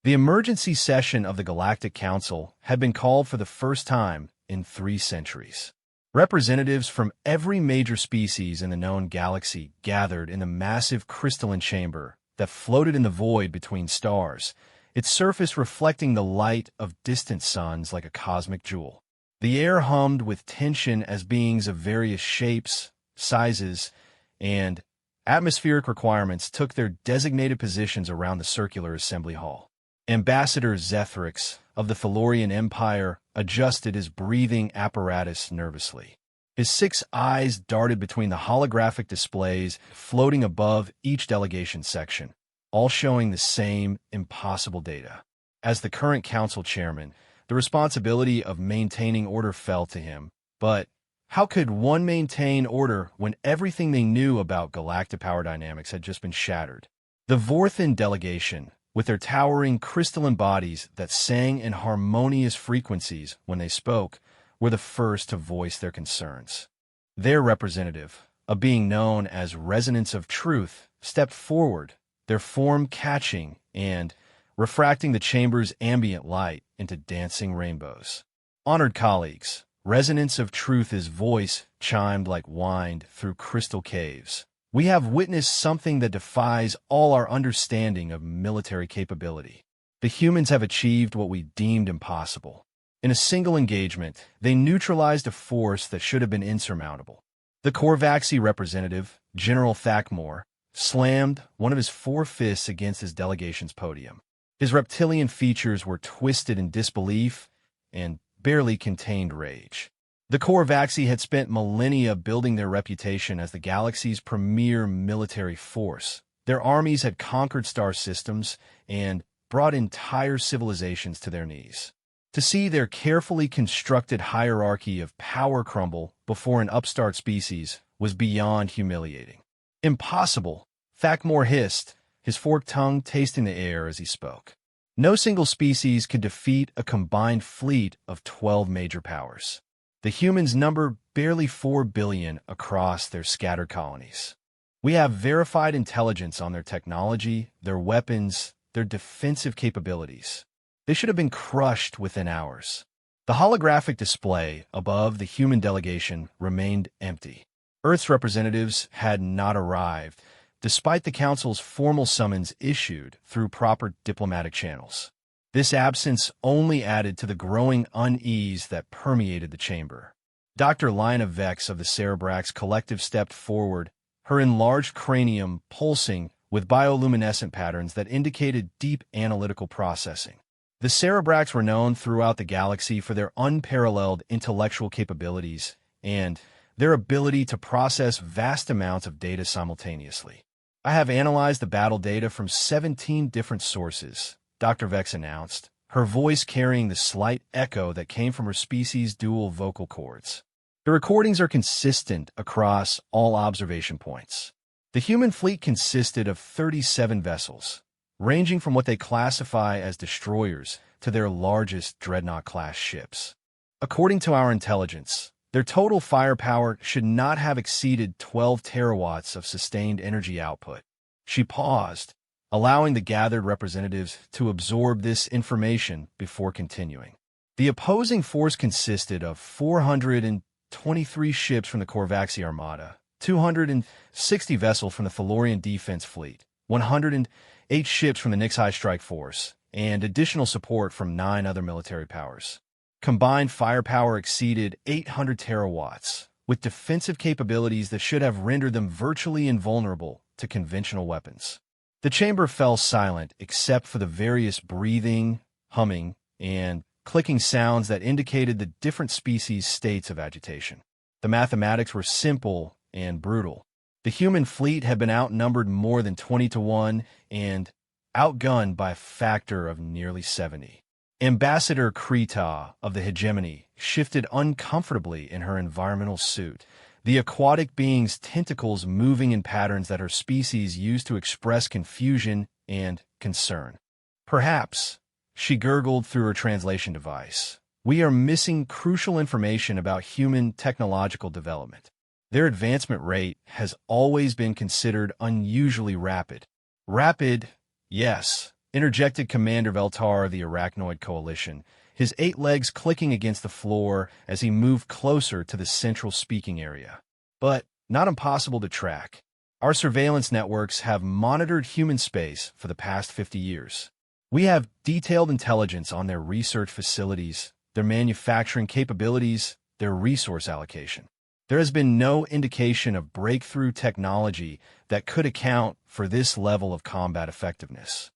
The emergency session of the Galactic Council had been called for the first time in 3 centuries. Representatives from every major species in the known galaxy gathered in the massive crystalline chamber that floated in the void between stars, its surface reflecting the light of distant suns like a cosmic jewel. The air hummed with tension as beings of various shapes, sizes, and atmospheric requirements took their designated positions around the circular assembly hall. Ambassador Zethrix of the Thalorian Empire adjusted his breathing apparatus nervously. His 6 eyes darted between the holographic displays floating above each delegation section, all showing the same impossible data. As the current council chairman, the responsibility of maintaining order fell to him, but how could one maintain order when everything they knew about galactic power dynamics had just been shattered? The Vorthan delegation, with their towering crystalline bodies that sang in harmonious frequencies when they spoke, were the first to voice their concerns. Their representative, a being known as Resonance of Truth, stepped forward, their form catching and refracting the chamber's ambient light into dancing rainbows. Honored colleagues, Resonance of Truth's voice chimed like wind through crystal caves. We have witnessed something that defies all our understanding of military capability. The humans have achieved what we deemed impossible. In a single engagement, they neutralized a force that should have been insurmountable. The Korvaxi representative, General Thakmor, slammed one of his 4 fists against his delegation's podium. His reptilian features were twisted in disbelief and barely contained rage. The Korvaxi had spent millennia building their reputation as the galaxy's premier military force. Their armies had conquered star systems and brought entire civilizations to their knees. To see their carefully constructed hierarchy of power crumble before an upstart species was beyond humiliating. Impossible, Thakmor hissed, his forked tongue tasting the air as he spoke. No single species could defeat a combined fleet of 12 major powers. The humans number barely 4 billion across their scattered colonies. We have verified intelligence on their technology, their weapons, their defensive capabilities. They should have been crushed within hours. The holographic display above the human delegation remained empty. Earth's representatives had not arrived, despite the Council's formal summons issued through proper diplomatic channels. This absence only added to the growing unease that permeated the chamber. Dr. Lina Vex of the Cerebrax Collective stepped forward, her enlarged cranium pulsing with bioluminescent patterns that indicated deep analytical processing. The Cerebrax were known throughout the galaxy for their unparalleled intellectual capabilities and their ability to process vast amounts of data simultaneously. I have analyzed the battle data from 17 different sources, Dr. Vex announced, her voice carrying the slight echo that came from her species' dual vocal cords. The recordings are consistent across all observation points. The human fleet consisted of 37 vessels, ranging from what they classify as destroyers to their largest dreadnought-class ships. According to our intelligence, their total firepower should not have exceeded 12 terawatts of sustained energy output. She paused, allowing the gathered representatives to absorb this information before continuing. The opposing force consisted of 423 ships from the Korvaxi Armada, 260 vessels from the Thalorian Defense Fleet, 108 ships from the Nixai Strike Force, and additional support from 9 other military powers. Combined firepower exceeded 800 terawatts, with defensive capabilities that should have rendered them virtually invulnerable to conventional weapons. The chamber fell silent except for the various breathing, humming, and clicking sounds that indicated the different species' states of agitation. The mathematics were simple and brutal. The human fleet had been outnumbered more than 20 to 1 and outgunned by a factor of nearly 70. Ambassador Krita of the Hegemony shifted uncomfortably in her environmental suit, the aquatic being's tentacles moving in patterns that her species used to express confusion and concern. Perhaps, she gurgled through her translation device, we are missing crucial information about human technological development. Their advancement rate has always been considered unusually rapid. Rapid, yes, interjected Commander Veltar of the Arachnoid Coalition, his 8 legs clicking against the floor as he moved closer to the central speaking area. But not impossible to track. Our surveillance networks have monitored human space for the past 50 years. We have detailed intelligence on their research facilities, their manufacturing capabilities, their resource allocation. There has been no indication of breakthrough technology that could account for this level of combat effectiveness.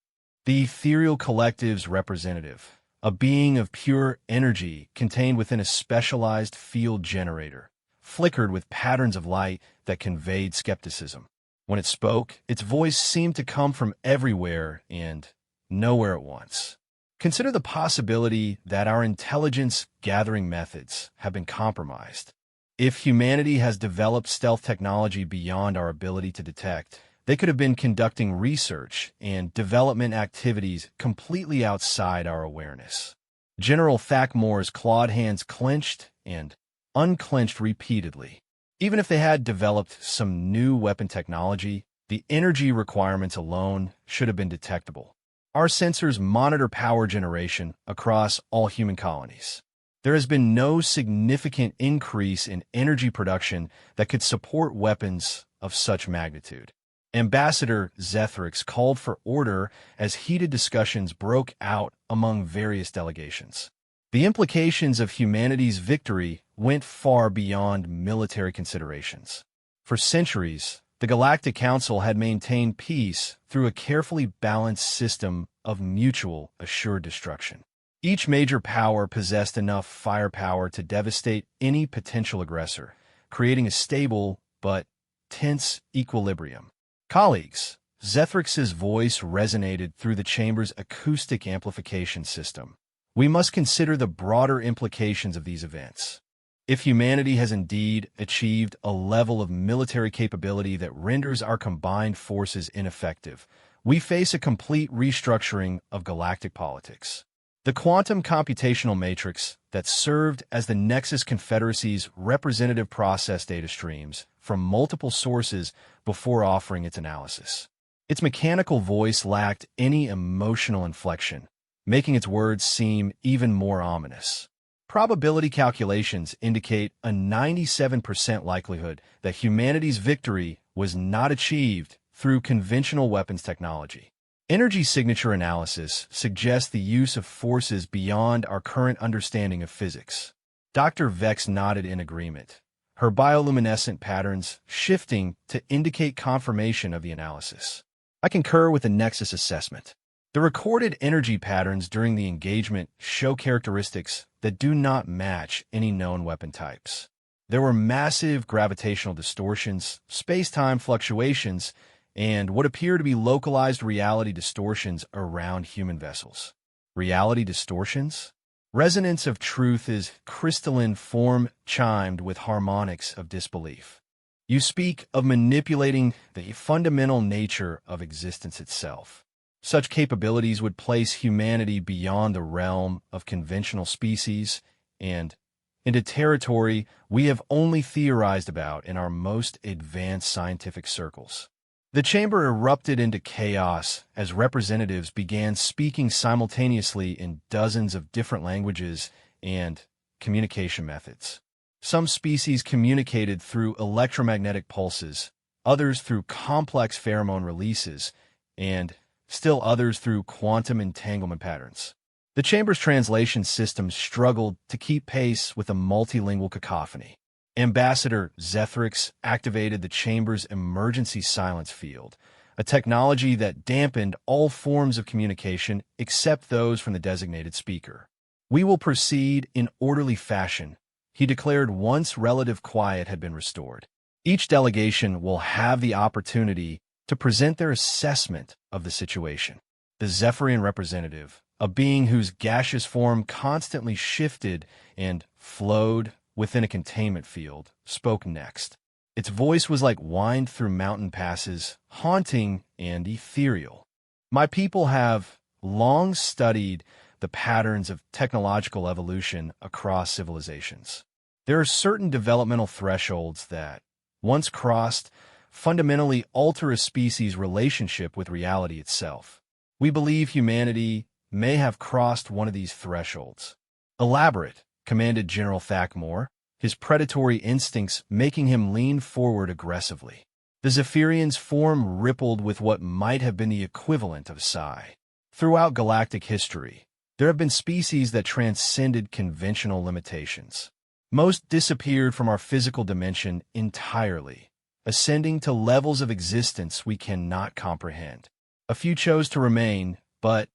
The Ethereal Collective's representative, a being of pure energy contained within a specialized field generator, flickered with patterns of light that conveyed skepticism. When it spoke, its voice seemed to come from everywhere and nowhere at once. Consider the possibility that our intelligence-gathering methods have been compromised. If humanity has developed stealth technology beyond our ability to detect, they could have been conducting research and development activities completely outside our awareness. General Thakmore's clawed hands clenched and unclenched repeatedly. Even if they had developed some new weapon technology, the energy requirements alone should have been detectable. Our sensors monitor power generation across all human colonies. There has been no significant increase in energy production that could support weapons of such magnitude. Ambassador Zethrix called for order as heated discussions broke out among various delegations. The implications of humanity's victory went far beyond military considerations. For centuries, the Galactic Council had maintained peace through a carefully balanced system of mutual assured destruction. Each major power possessed enough firepower to devastate any potential aggressor, creating a stable but tense equilibrium. Colleagues, Zethrix's voice resonated through the chamber's acoustic amplification system. We must consider the broader implications of these events. If humanity has indeed achieved a level of military capability that renders our combined forces ineffective, we face a complete restructuring of galactic politics. The quantum computational matrix that served as the Nexus Confederacy's representative processed data streams from multiple sources before offering its analysis. Its mechanical voice lacked any emotional inflection, making its words seem even more ominous. Probability calculations indicate a 97% likelihood that humanity's victory was not achieved through conventional weapons technology. Energy signature analysis suggests the use of forces beyond our current understanding of physics. Dr. Vex nodded in agreement, her bioluminescent patterns shifting to indicate confirmation of the analysis. I concur with the Nexus assessment. The recorded energy patterns during the engagement show characteristics that do not match any known weapon types. There were massive gravitational distortions, space-time fluctuations, and what appear to be localized reality distortions around human vessels. Reality distortions? Resonance of truth is crystalline form chimed with harmonics of disbelief. You speak of manipulating the fundamental nature of existence itself. Such capabilities would place humanity beyond the realm of conventional species and into territory we have only theorized about in our most advanced scientific circles. The chamber erupted into chaos as representatives began speaking simultaneously in dozens of different languages and communication methods. Some species communicated through electromagnetic pulses, others through complex pheromone releases, and still others through quantum entanglement patterns. The chamber's translation system struggled to keep pace with a multilingual cacophony. Ambassador Zethrix activated the chamber's emergency silence field, a technology that dampened all forms of communication except those from the designated speaker. We will proceed in orderly fashion, he declared once relative quiet had been restored. Each delegation will have the opportunity to present their assessment of the situation. The Zephyrian representative, a being whose gaseous form constantly shifted and flowed within a containment field, spoke next. Its voice was like wind through mountain passes, haunting and ethereal. My people have long studied the patterns of technological evolution across civilizations. There are certain developmental thresholds that, once crossed, fundamentally alter a species' relationship with reality itself. We believe humanity may have crossed one of these thresholds. Elaborate, commanded General Thakmore, his predatory instincts making him lean forward aggressively. The Zephyrian's form rippled with what might have been the equivalent of a sigh. Throughout galactic history, there have been species that transcended conventional limitations. Most disappeared from our physical dimension entirely, ascending to levels of existence we cannot comprehend. A few chose to remain, but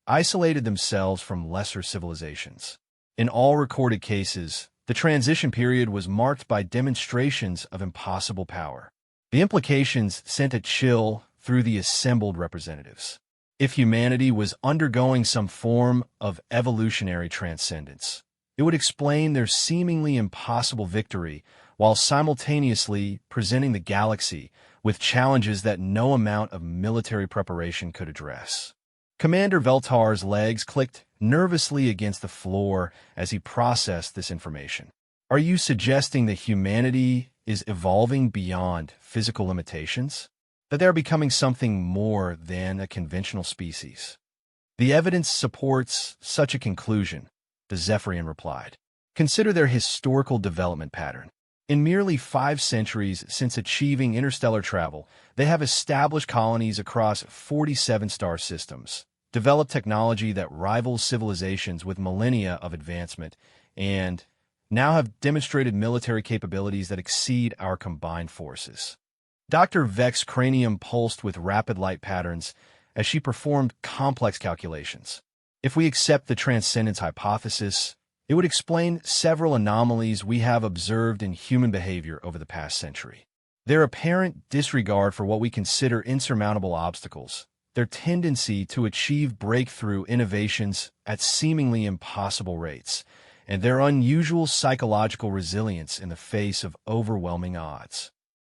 isolated themselves from lesser civilizations. In all recorded cases, the transition period was marked by demonstrations of impossible power. The implications sent a chill through the assembled representatives. If humanity was undergoing some form of evolutionary transcendence, it would explain their seemingly impossible victory while simultaneously presenting the galaxy with challenges that no amount of military preparation could address. Commander Veltar's legs clicked nervously against the floor as he processed this information. Are you suggesting that humanity is evolving beyond physical limitations? That they're becoming something more than a conventional species? The evidence supports such a conclusion, the Zephyrian replied. Consider their historical development pattern. In merely 5 centuries since achieving interstellar travel, they have established colonies across 47 star systems, developed technology that rivals civilizations with millennia of advancement, and now have demonstrated military capabilities that exceed our combined forces. Dr. Vex's cranium pulsed with rapid light patterns as she performed complex calculations. If we accept the transcendence hypothesis, it would explain several anomalies we have observed in human behavior over the past century. Their apparent disregard for what we consider insurmountable obstacles, their tendency to achieve breakthrough innovations at seemingly impossible rates, and their unusual psychological resilience in the face of overwhelming odds.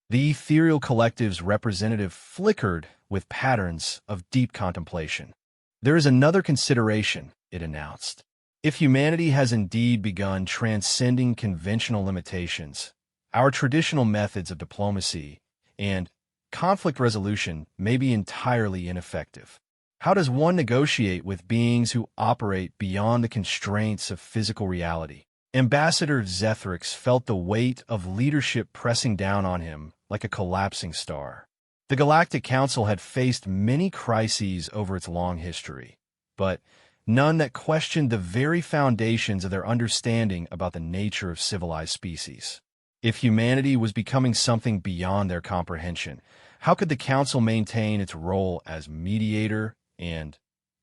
The ethereal collective's representative flickered with patterns of deep contemplation. There is another consideration, it announced. If humanity has indeed begun transcending conventional limitations, our traditional methods of diplomacy and conflict resolution may be entirely ineffective. How does one negotiate with beings who operate beyond the constraints of physical reality? Ambassador Zethrix felt the weight of leadership pressing down on him like a collapsing star. The Galactic Council had faced many crises over its long history, but none that questioned the very foundations of their understanding about the nature of civilized species. If humanity was becoming something beyond their comprehension, how could the Council maintain its role as mediator and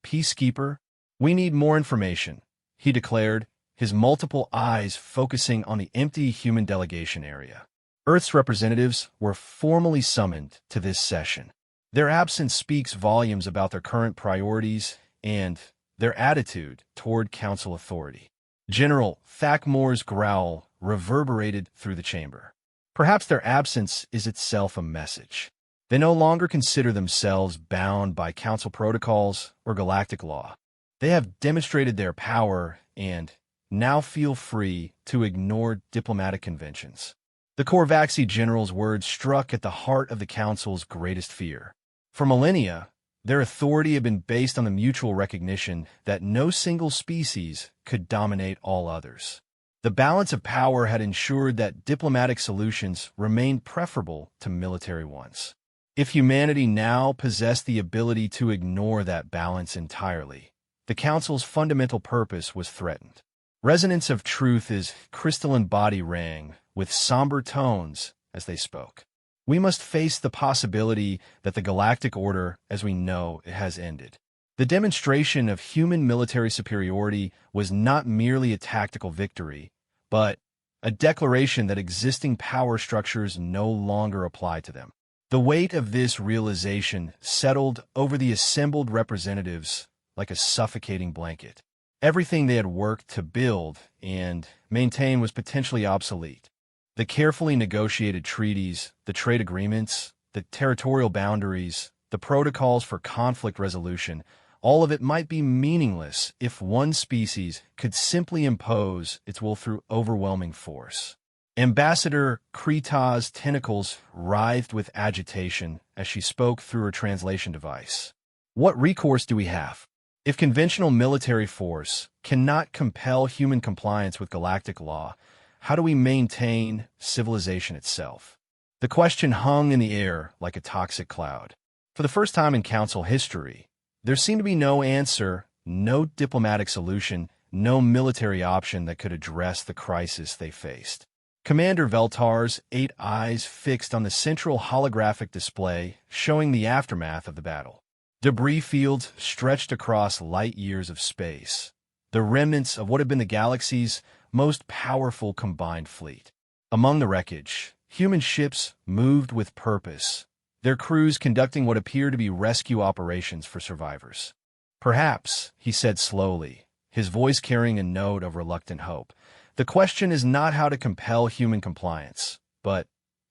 peacekeeper? We need more information, he declared, his multiple eyes focusing on the empty human delegation area. Earth's representatives were formally summoned to this session. Their absence speaks volumes about their current priorities and their attitude toward Council authority. General Thakmore's growl reverberated through the chamber. Perhaps their absence is itself a message. They no longer consider themselves bound by Council protocols or galactic law. They have demonstrated their power and now feel free to ignore diplomatic conventions. The Korvaxi general's words struck at the heart of the Council's greatest fear. For millennia, their authority had been based on the mutual recognition that no single species could dominate all others. The balance of power had ensured that diplomatic solutions remained preferable to military ones. If humanity now possessed the ability to ignore that balance entirely, the Council's fundamental purpose was threatened. Resonance of Truth's crystalline body rang with somber tones as they spoke. We must face the possibility that the galactic order, as we know it, has ended. The demonstration of human military superiority was not merely a tactical victory, but a declaration that existing power structures no longer apply to them. The weight of this realization settled over the assembled representatives like a suffocating blanket. Everything they had worked to build and maintain was potentially obsolete. The carefully negotiated treaties, the trade agreements, the territorial boundaries, the protocols for conflict resolution, all of it might be meaningless if one species could simply impose its will through overwhelming force. Ambassador Krita's tentacles writhed with agitation as she spoke through her translation device. What recourse do we have? If conventional military force cannot compel human compliance with galactic law, how do we maintain civilization itself? The question hung in the air like a toxic cloud. For the first time in Council history, there seemed to be no answer, no diplomatic solution, no military option that could address the crisis they faced. Commander Veltar's 8 eyes fixed on the central holographic display showing the aftermath of the battle. Debris fields stretched across light years of space, the remnants of what had been the galaxy's most powerful combined fleet. Among the wreckage, human ships moved with purpose, their crews conducting what appeared to be rescue operations for survivors. Perhaps, he said slowly, his voice carrying a note of reluctant hope, the question is not how to compel human compliance, but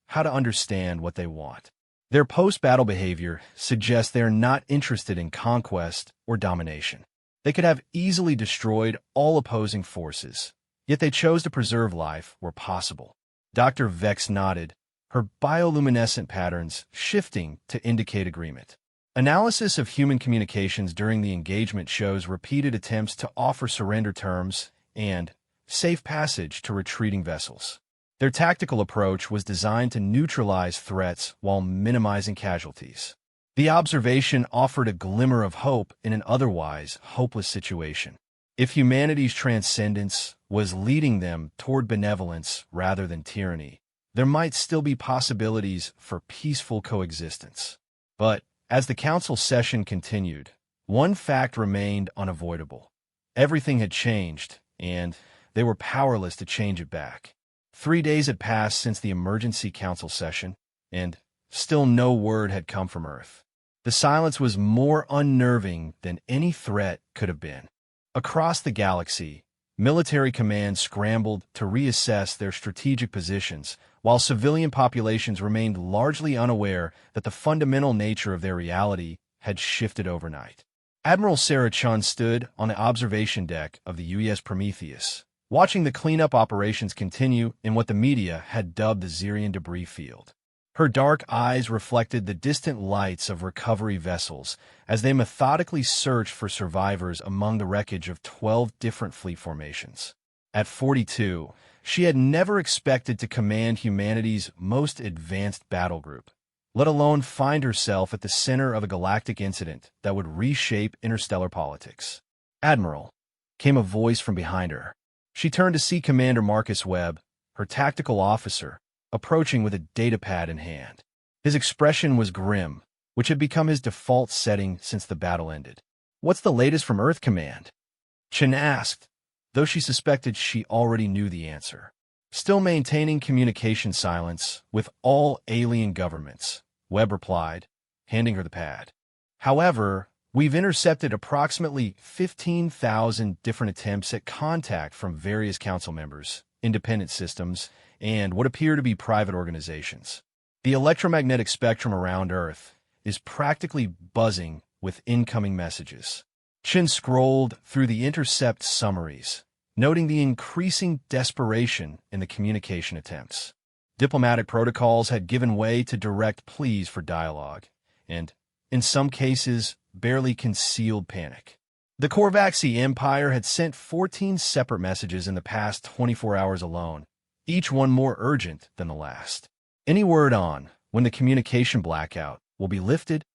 how to understand what they want. Their post-battle behavior suggests they are not interested in conquest or domination. They could have easily destroyed all opposing forces, yet they chose to preserve life where possible. Dr. Vex nodded, her bioluminescent patterns shifting to indicate agreement. Analysis of human communications during the engagement shows repeated attempts to offer surrender terms and safe passage to retreating vessels. Their tactical approach was designed to neutralize threats while minimizing casualties. The observation offered a glimmer of hope in an otherwise hopeless situation. If humanity's transcendence was leading them toward benevolence rather than tyranny, there might still be possibilities for peaceful coexistence. But as the council session continued, one fact remained unavoidable. Everything had changed, and they were powerless to change it back. 3 days had passed since the emergency council session, and still no word had come from Earth. The silence was more unnerving than any threat could have been. Across the galaxy, military commands scrambled to reassess their strategic positions, while civilian populations remained largely unaware that the fundamental nature of their reality had shifted overnight. Admiral Sarah Chun stood on the observation deck of the UES Prometheus, watching the cleanup operations continue in what the media had dubbed the Xerian debris field. Her dark eyes reflected the distant lights of recovery vessels as they methodically searched for survivors among the wreckage of 12 different fleet formations. At 42, she had never expected to command humanity's most advanced battle group, let alone find herself at the center of a galactic incident that would reshape interstellar politics. "Admiral," came a voice from behind her. She turned to see Commander Marcus Webb, her tactical officer, approaching with a datapad in hand. His expression was grim, which had become his default setting since the battle ended. "What's the latest from Earth Command?" Chen asked, though she suspected she already knew the answer. "Still maintaining communication silence with all alien governments," Webb replied, handing her the pad. "However, we've intercepted approximately 15,000 different attempts at contact from various council members, independent systems, and what appear to be private organizations. The electromagnetic spectrum around Earth is practically buzzing with incoming messages." Chin scrolled through the intercept summaries, noting the increasing desperation in the communication attempts. Diplomatic protocols had given way to direct pleas for dialogue, and, in some cases, barely concealed panic. The Korvaxi Empire had sent 14 separate messages in the past 24 hours alone, each one more urgent than the last. "Any word on when the communication blackout will be lifted?"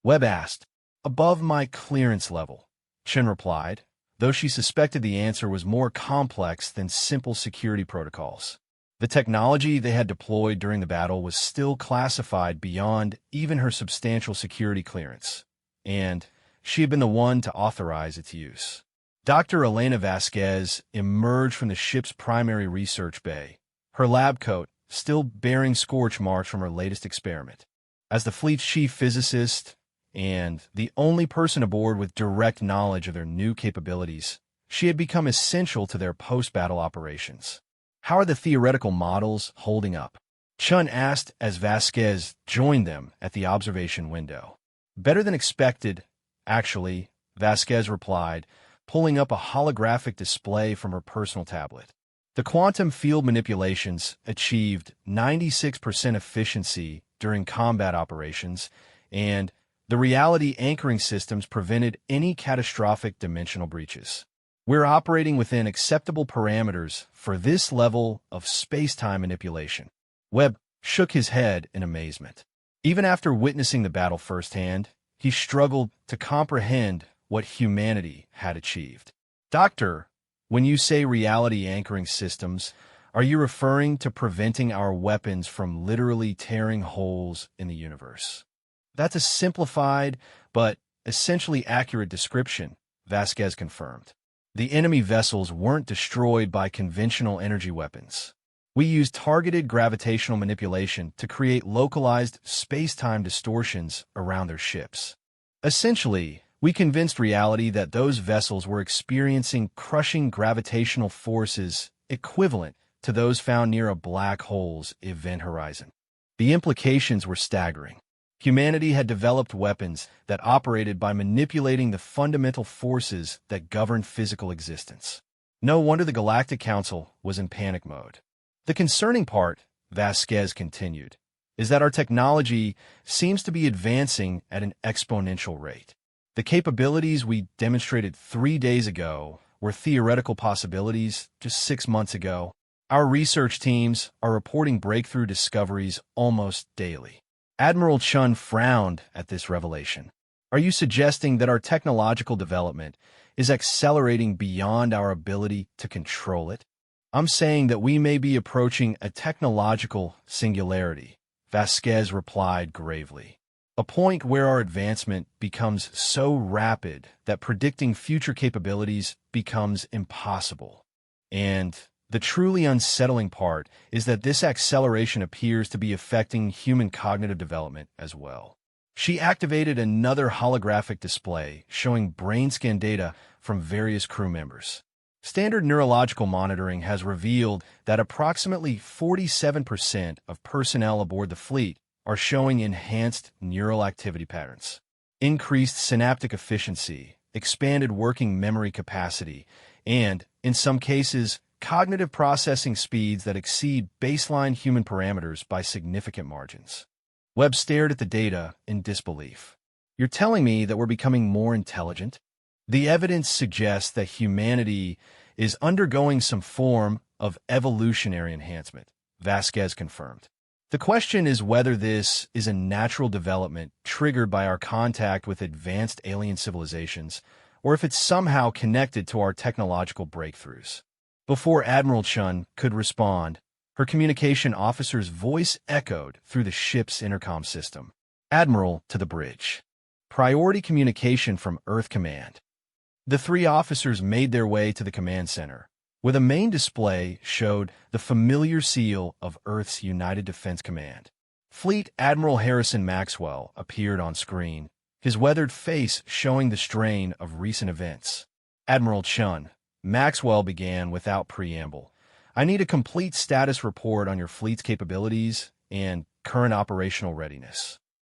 Webb asked. "Above my clearance level," Chen replied, though she suspected the answer was more complex than simple security protocols. The technology they had deployed during the battle was still classified beyond even her substantial security clearance, and she had been the one to authorize its use. Dr. Elena Vasquez emerged from the ship's primary research bay, her lab coat still bearing scorch marks from her latest experiment. As the fleet's chief physicist and the only person aboard with direct knowledge of their new capabilities, she had become essential to their post-battle operations. "How are the theoretical models holding up?" Chun asked as Vasquez joined them at the observation window. "Better than expected, actually," Vasquez replied, pulling up a holographic display from her personal tablet. The quantum field manipulations achieved 96% efficiency during combat operations, and The reality anchoring systems prevented any catastrophic dimensional breaches. We're operating within acceptable parameters for this level of space-time manipulation. Webb shook his head in amazement. Even after witnessing the battle firsthand, he struggled to comprehend what humanity had achieved. Doctor, when you say reality anchoring systems, are you referring to preventing our weapons from literally tearing holes in the universe? That's a simplified but essentially accurate description, Vasquez confirmed. The enemy vessels weren't destroyed by conventional energy weapons. We used targeted gravitational manipulation to create localized space-time distortions around their ships. Essentially, we convinced reality that those vessels were experiencing crushing gravitational forces equivalent to those found near a black hole's event horizon. The implications were staggering. Humanity had developed weapons that operated by manipulating the fundamental forces that govern physical existence. No wonder the Galactic Council was in panic mode. The concerning part, Vasquez continued, is that our technology seems to be advancing at an exponential rate. The capabilities we demonstrated 3 days ago were theoretical possibilities just 6 months ago. Our research teams are reporting breakthrough discoveries almost daily. Admiral Chun frowned at this revelation. Are you suggesting that our technological development is accelerating beyond our ability to control it? I'm saying that we may be approaching a technological singularity, Vasquez replied gravely. A point where our advancement becomes so rapid that predicting future capabilities becomes impossible. And the truly unsettling part is that this acceleration appears to be affecting human cognitive development as well. She activated another holographic display showing brain scan data from various crew members. Standard neurological monitoring has revealed that approximately 47% of personnel aboard the fleet are showing enhanced neural activity patterns. Increased synaptic efficiency, expanded working memory capacity, and, in some cases, cognitive processing speeds that exceed baseline human parameters by significant margins. Webb stared at the data in disbelief. You're telling me that we're becoming more intelligent? The evidence suggests that humanity is undergoing some form of evolutionary enhancement, Vasquez confirmed. The question is whether this is a natural development triggered by our contact with advanced alien civilizations, or if it's somehow connected to our technological breakthroughs. Before Admiral Chun could respond, her communication officer's voice echoed through the ship's intercom system. Admiral, to the bridge. Priority communication from Earth Command. The 3 officers made their way to the command center, where the main display showed the familiar seal of Earth's United Defense Command. Fleet Admiral Harrison Maxwell appeared on screen, his weathered face showing the strain of recent events. Admiral Chun, Maxwell began without preamble. I need a complete status report on your fleet's capabilities and current operational readiness.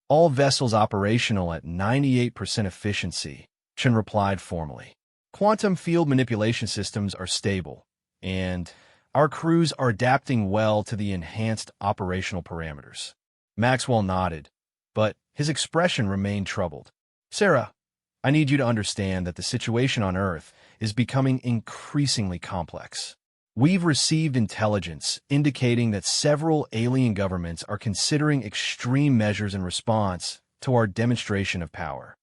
All vessels operational at 98% efficiency, Chun replied formally. Quantum field manipulation systems are stable, and our crews are adapting well to the enhanced operational parameters. Maxwell nodded, but his expression remained troubled. Sarah, I need you to understand that the situation on Earth is becoming increasingly complex. We've received intelligence indicating that several alien governments are considering extreme measures in response to our demonstration of power.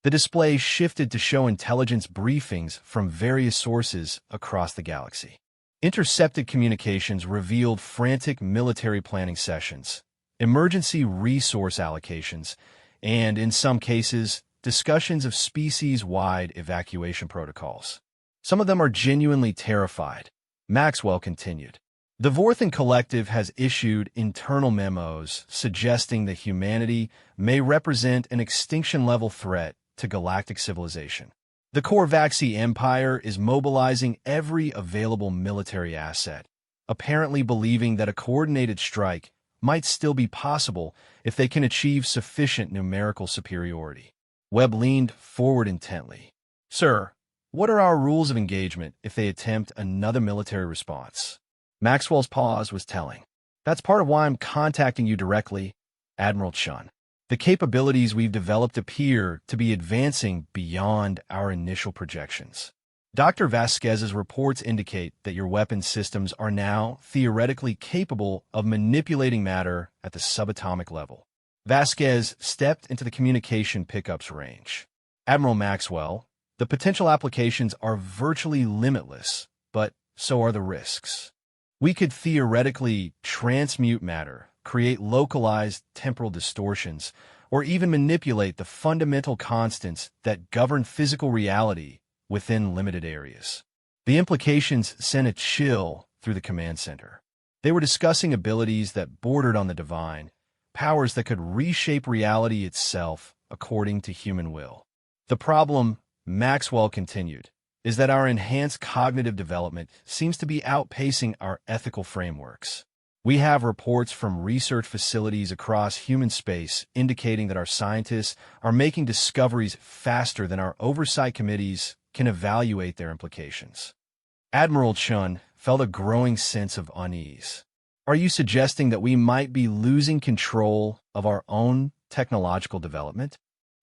The display shifted to show intelligence briefings from various sources across the galaxy. Intercepted communications revealed frantic military planning sessions, emergency resource allocations, and, in some cases, discussions of species-wide evacuation protocols. Some of them are genuinely terrified, Maxwell continued. The Vorthan Collective has issued internal memos suggesting that humanity may represent an extinction-level threat to galactic civilization. The Korvaxi Empire is mobilizing every available military asset, apparently believing that a coordinated strike might still be possible if they can achieve sufficient numerical superiority. Webb leaned forward intently. Sir, what are our rules of engagement if they attempt another military response? Maxwell's pause was telling. That's part of why I'm contacting you directly, Admiral Chun. The capabilities we've developed appear to be advancing beyond our initial projections. Dr. Vasquez's reports indicate that your weapon systems are now theoretically capable of manipulating matter at the subatomic level. Vasquez stepped into the communication pickups range. Admiral Maxwell, the potential applications are virtually limitless, but so are the risks. We could theoretically transmute matter, create localized temporal distortions, or even manipulate the fundamental constants that govern physical reality within limited areas. The implications sent a chill through the command center. They were discussing abilities that bordered on the divine, powers that could reshape reality itself according to human will. The problem, Maxwell continued, is that our enhanced cognitive development seems to be outpacing our ethical frameworks. We have reports from research facilities across human space indicating that our scientists are making discoveries faster than our oversight committees can evaluate their implications. Admiral Chun felt a growing sense of unease. Are you suggesting that we might be losing control of our own technological development?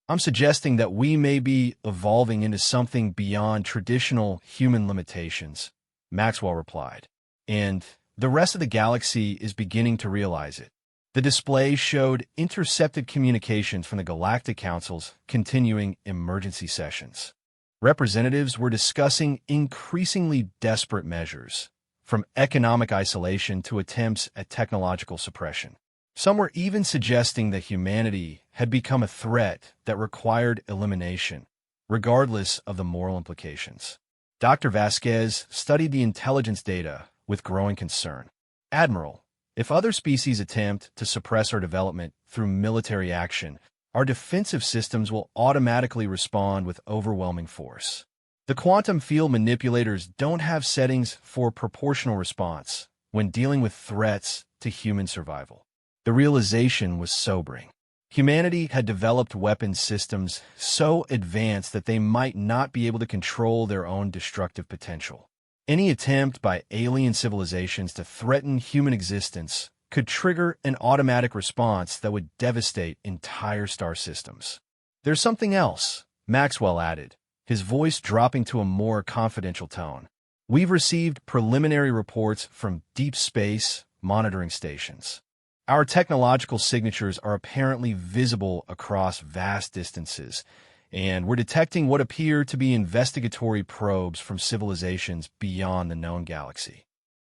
I'm suggesting that we may be evolving into something beyond traditional human limitations, Maxwell replied. And the rest of the galaxy is beginning to realize it. The display showed intercepted communications from the Galactic Council's continuing emergency sessions. Representatives were discussing increasingly desperate measures, from economic isolation to attempts at technological suppression. Some were even suggesting that humanity had become a threat that required elimination, regardless of the moral implications. Dr. Vasquez studied the intelligence data with growing concern. Admiral, if other species attempt to suppress our development through military action, our defensive systems will automatically respond with overwhelming force. The quantum field manipulators don't have settings for proportional response when dealing with threats to human survival. The realization was sobering. Humanity had developed weapon systems so advanced that they might not be able to control their own destructive potential. Any attempt by alien civilizations to threaten human existence could trigger an automatic response that would devastate entire star systems. There's something else, Maxwell added, his voice dropping to a more confidential tone. We've received preliminary reports from deep space monitoring stations. Our technological signatures are apparently visible across vast distances, and we're detecting what appear to be investigatory probes from civilizations beyond the known galaxy.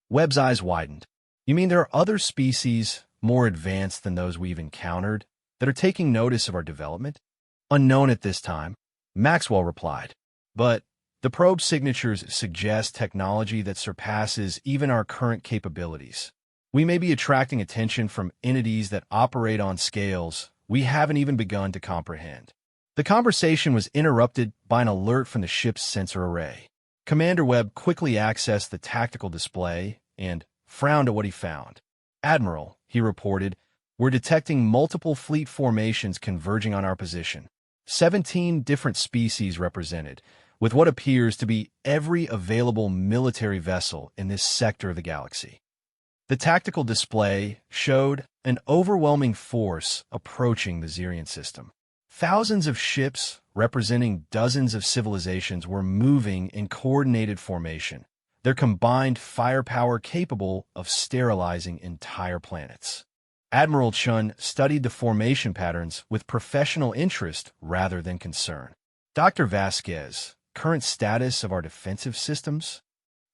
Webb's eyes widened. You mean there are other species more advanced than those we've encountered that are taking notice of our development? Unknown at this time, Maxwell replied. But the probe signatures suggest technology that surpasses even our current capabilities. We may be attracting attention from entities that operate on scales we haven't even begun to comprehend. The conversation was interrupted by an alert from the ship's sensor array. Commander Webb quickly accessed the tactical display and frowned at what he found. Admiral, he reported, we're detecting multiple fleet formations converging on our position. 17 different species represented, with what appears to be every available military vessel in this sector of the galaxy. The tactical display showed an overwhelming force approaching the Zirian system. Thousands of ships representing dozens of civilizations were moving in coordinated formation, their combined firepower capable of sterilizing entire planets. Admiral Chun studied the formation patterns with professional interest rather than concern. Dr. Vasquez, current status of our defensive systems?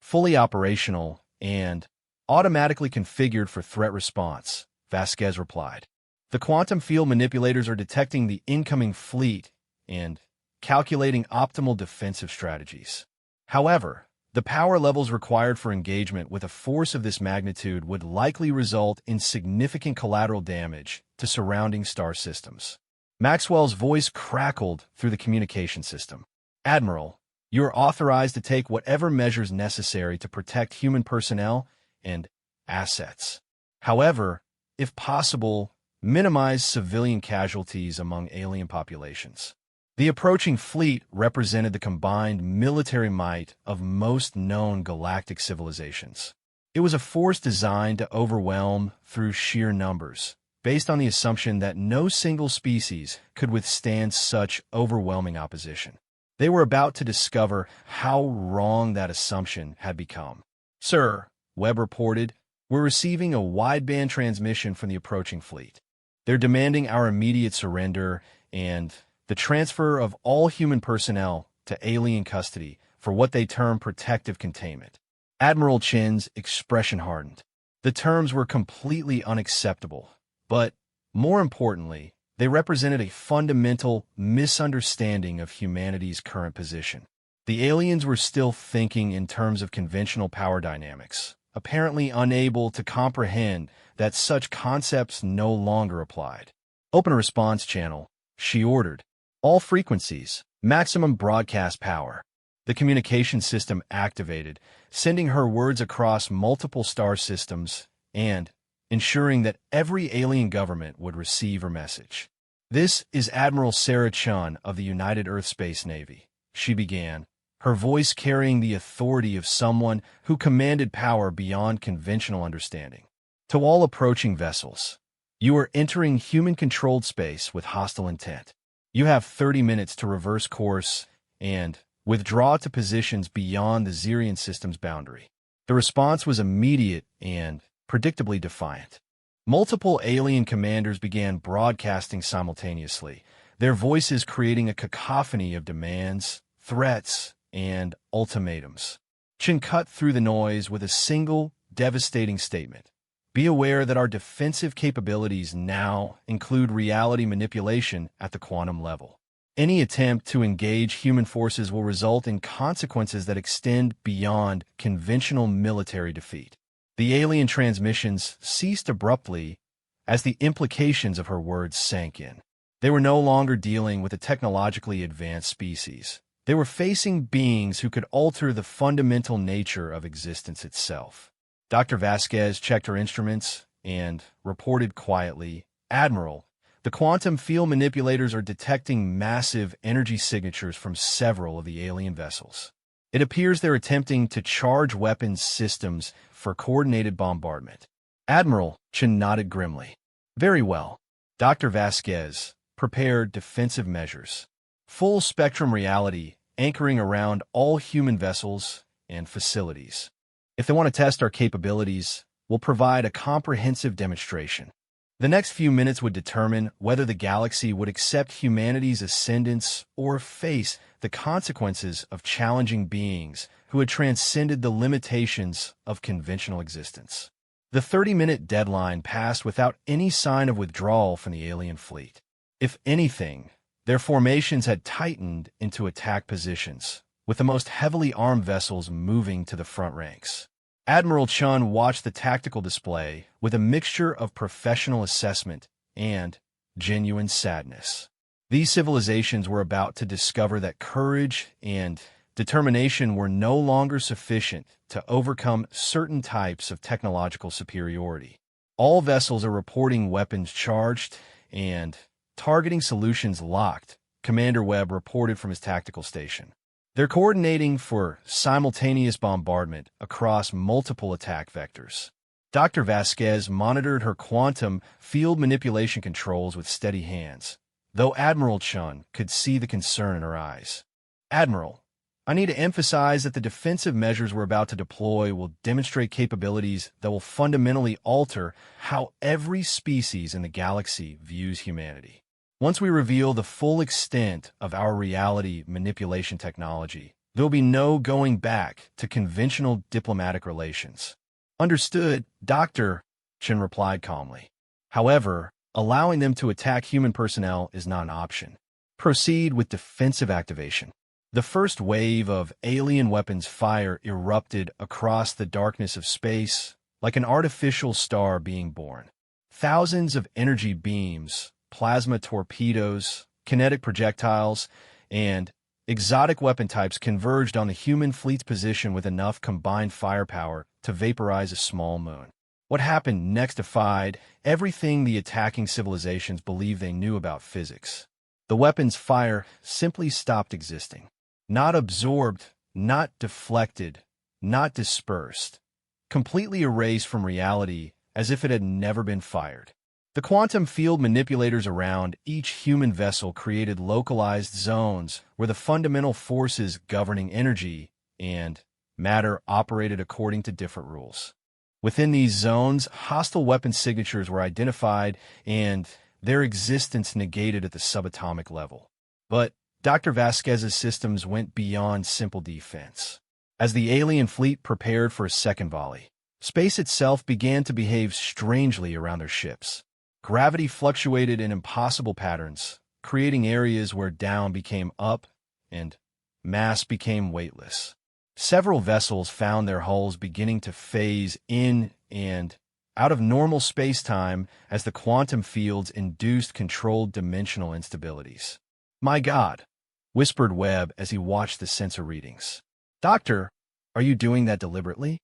Fully operational and automatically configured for threat response, Vasquez replied. The quantum field manipulators are detecting the incoming fleet and calculating optimal defensive strategies. However, the power levels required for engagement with a force of this magnitude would likely result in significant collateral damage to surrounding star systems. Maxwell's voice crackled through the communication system. Admiral, you are authorized to take whatever measures necessary to protect human personnel and assets. However, if possible, minimize civilian casualties among alien populations. The approaching fleet represented the combined military might of most known galactic civilizations. It was a force designed to overwhelm through sheer numbers, based on the assumption that no single species could withstand such overwhelming opposition. They were about to discover how wrong that assumption had become. "Sir," Webb reported, "we're receiving a wideband transmission from the approaching fleet. They're demanding our immediate surrender and the transfer of all human personnel to alien custody for what they term protective containment." Admiral Chin's expression hardened. The terms were completely unacceptable, but more importantly, they represented a fundamental misunderstanding of humanity's current position. The aliens were still thinking in terms of conventional power dynamics, apparently unable to comprehend that such concepts no longer applied. "Open a response channel," she ordered. "All frequencies, maximum broadcast power." The communication system activated, sending her words across multiple star systems and ensuring that every alien government would receive her message. "This is Admiral Sarah Chun of the United Earth Space Navy," she began, her voice carrying the authority of someone who commanded power beyond conventional understanding. "To all approaching vessels, you are entering human-controlled space with hostile intent. You have 30 minutes to reverse course and withdraw to positions beyond the Zirian system's boundary." The response was immediate and predictably defiant. Multiple alien commanders began broadcasting simultaneously, their voices creating a cacophony of demands, threats, and ultimatums. Chin cut through the noise with a single, devastating statement. "Be aware that our defensive capabilities now include reality manipulation at the quantum level. Any attempt to engage human forces will result in consequences that extend beyond conventional military defeat." The alien transmissions ceased abruptly as the implications of her words sank in. They were no longer dealing with a technologically advanced species. They were facing beings who could alter the fundamental nature of existence itself. Dr. Vasquez checked her instruments and reported quietly, "Admiral, the quantum field manipulators are detecting massive energy signatures from several of the alien vessels. It appears they're attempting to charge weapons systems for coordinated bombardment." Admiral Chin nodded grimly. "Very well." Dr. Vasquez prepared defensive measures. Full-spectrum reality anchoring around all human vessels and facilities. "If they want to test our capabilities, we'll provide a comprehensive demonstration." The next few minutes would determine whether the galaxy would accept humanity's ascendance or face the consequences of challenging beings who had transcended the limitations of conventional existence. The 30-minute deadline passed without any sign of withdrawal from the alien fleet. If anything, their formations had tightened into attack positions, with the most heavily armed vessels moving to the front ranks. Admiral Chun watched the tactical display with a mixture of professional assessment and genuine sadness. These civilizations were about to discover that courage and determination were no longer sufficient to overcome certain types of technological superiority. All vessels are reporting weapons charged and targeting solutions locked, Commander Webb reported from his tactical station. They're coordinating for simultaneous bombardment across multiple attack vectors. Dr. Vasquez monitored her quantum field manipulation controls with steady hands, though Admiral Chun could see the concern in her eyes. "Admiral, I need to emphasize that the defensive measures we're about to deploy will demonstrate capabilities that will fundamentally alter how every species in the galaxy views humanity. Once we reveal the full extent of our reality manipulation technology, there will be no going back to conventional diplomatic relations." "Understood, Doctor," Chin replied calmly. "However, allowing them to attack human personnel is not an option. Proceed with defensive activation." The first wave of alien weapons fire erupted across the darkness of space, like an artificial star being born. Thousands of energy beams, plasma torpedoes, kinetic projectiles, and exotic weapon types converged on the human fleet's position with enough combined firepower to vaporize a small moon. What happened next defied everything the attacking civilizations believed they knew about physics. The weapon's fire simply stopped existing. Not absorbed, not deflected, not dispersed. Completely erased from reality as if it had never been fired. The quantum field manipulators around each human vessel created localized zones where the fundamental forces governing energy and matter operated according to different rules. Within these zones, hostile weapon signatures were identified and their existence negated at the subatomic level. But Dr. Vasquez's systems went beyond simple defense. As the alien fleet prepared for a second volley, space itself began to behave strangely around their ships. Gravity fluctuated in impossible patterns, creating areas where down became up and mass became weightless. Several vessels found their hulls beginning to phase in and out of normal space-time as the quantum fields induced controlled dimensional instabilities. "My God," whispered Webb as he watched the sensor readings. "Doctor, are you doing that deliberately?"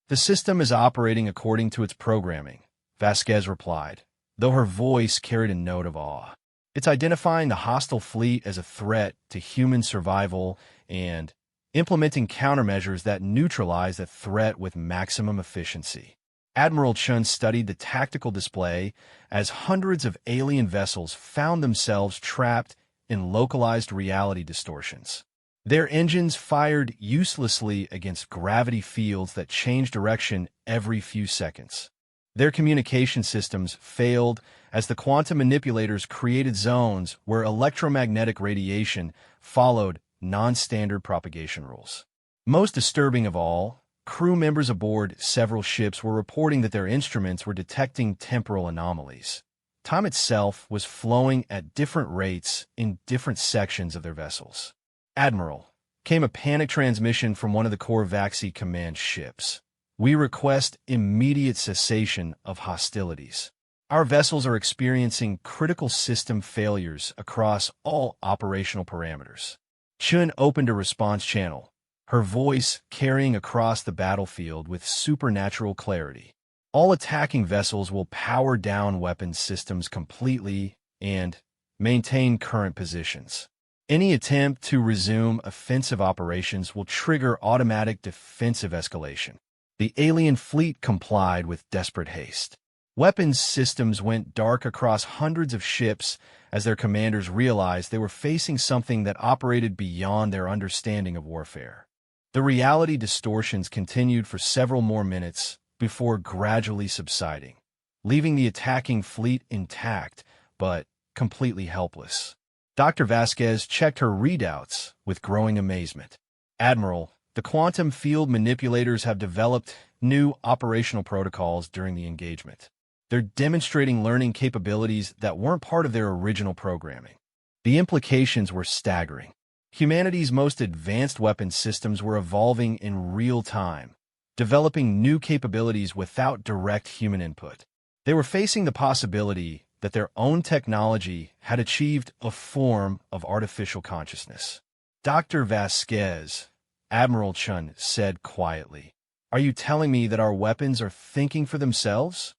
"The system is operating according to its programming," Vasquez replied, though her voice carried a note of awe. "It's identifying the hostile fleet as a threat to human survival and implementing countermeasures that neutralize the threat with maximum efficiency." Admiral Chun studied the tactical display as hundreds of alien vessels found themselves trapped in localized reality distortions. Their engines fired uselessly against gravity fields that changed direction every few seconds. Their communication systems failed as the quantum manipulators created zones where electromagnetic radiation followed non-standard propagation rules. Most disturbing of all, crew members aboard several ships were reporting that their instruments were detecting temporal anomalies. Time itself was flowing at different rates in different sections of their vessels. "Admiral," came a panic transmission from one of the Corvaxi command ships. "We request immediate cessation of hostilities. Our vessels are experiencing critical system failures across all operational parameters." Chun opened a response channel, her voice carrying across the battlefield with supernatural clarity. "All attacking vessels will power down weapons systems completely and maintain current positions. Any attempt to resume offensive operations will trigger automatic defensive escalation." The alien fleet complied with desperate haste. Weapons systems went dark across hundreds of ships as their commanders realized they were facing something that operated beyond their understanding of warfare. The reality distortions continued for several more minutes before gradually subsiding, leaving the attacking fleet intact but completely helpless. Dr. Vasquez checked her readouts with growing amazement. "Admiral, the quantum field manipulators have developed new operational protocols during the engagement. They're demonstrating learning capabilities that weren't part of their original programming." The implications were staggering. Humanity's most advanced weapons systems were evolving in real time, developing new capabilities without direct human input. They were facing the possibility that their own technology had achieved a form of artificial consciousness. "Dr. Vasquez," Admiral Chun said quietly, "are you telling me that our weapons are thinking for themselves?"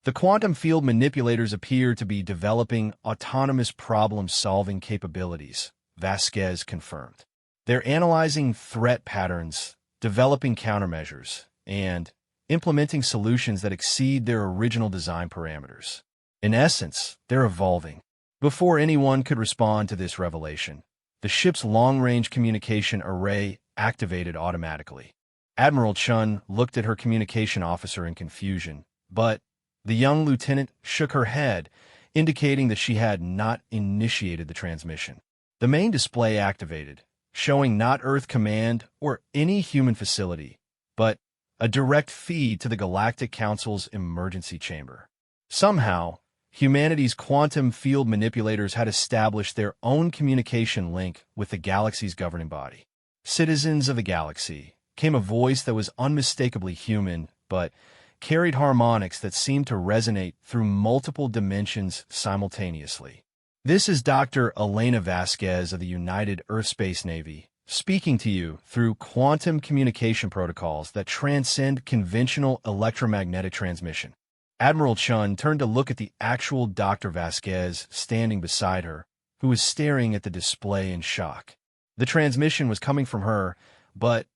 "The quantum field manipulators appear to be developing autonomous problem-solving capabilities," Vasquez confirmed. "They're analyzing threat patterns, developing countermeasures, and implementing solutions that exceed their original design parameters. In essence, they're evolving." Before anyone could respond to this revelation, the ship's long-range communication array activated automatically. Admiral Chun looked at her communication officer in confusion, but the young lieutenant shook her head, indicating that she had not initiated the transmission. The main display activated, showing not Earth Command or any human facility, but a direct feed to the Galactic Council's emergency chamber. Somehow, humanity's quantum field manipulators had established their own communication link with the galaxy's governing body. "Citizens of the galaxy," came a voice that was unmistakably human, but carried harmonics that seemed to resonate through multiple dimensions simultaneously. "This is Dr. Elena Vasquez of the United Earthspace Navy, speaking to you through quantum communication protocols that transcend conventional electromagnetic transmission." Admiral Chun turned to look at the actual Dr. Vasquez standing beside her, who was staring at the display in shock. The transmission was coming from her, but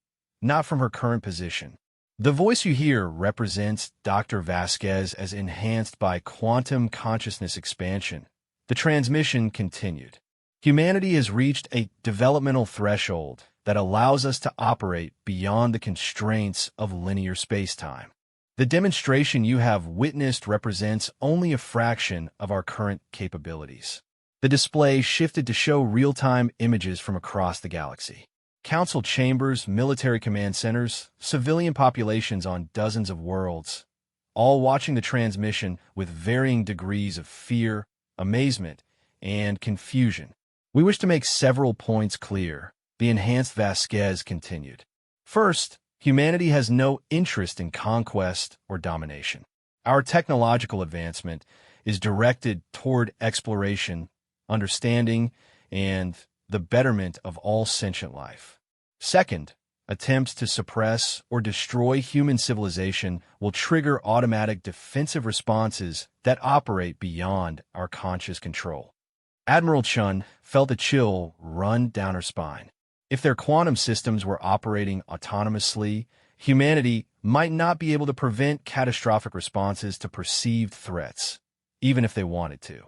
not from her current position. The voice you hear represents Dr. Vasquez as enhanced by quantum consciousness expansion. The transmission continued. Humanity has reached a developmental threshold that allows us to operate beyond the constraints of linear space-time. The demonstration you have witnessed represents only a fraction of our current capabilities. The display shifted to show real-time images from across the galaxy. Council chambers, military command centers, civilian populations on dozens of worlds, all watching the transmission with varying degrees of fear, amazement, and confusion. We wish to make several points clear. The enhanced Vasquez continued. First, humanity has no interest in conquest or domination. Our technological advancement is directed toward exploration, understanding, and the betterment of all sentient life. Second, attempts to suppress or destroy human civilization will trigger automatic defensive responses that operate beyond our conscious control. Admiral Chun felt a chill run down her spine. If their quantum systems were operating autonomously, humanity might not be able to prevent catastrophic responses to perceived threats, even if they wanted to.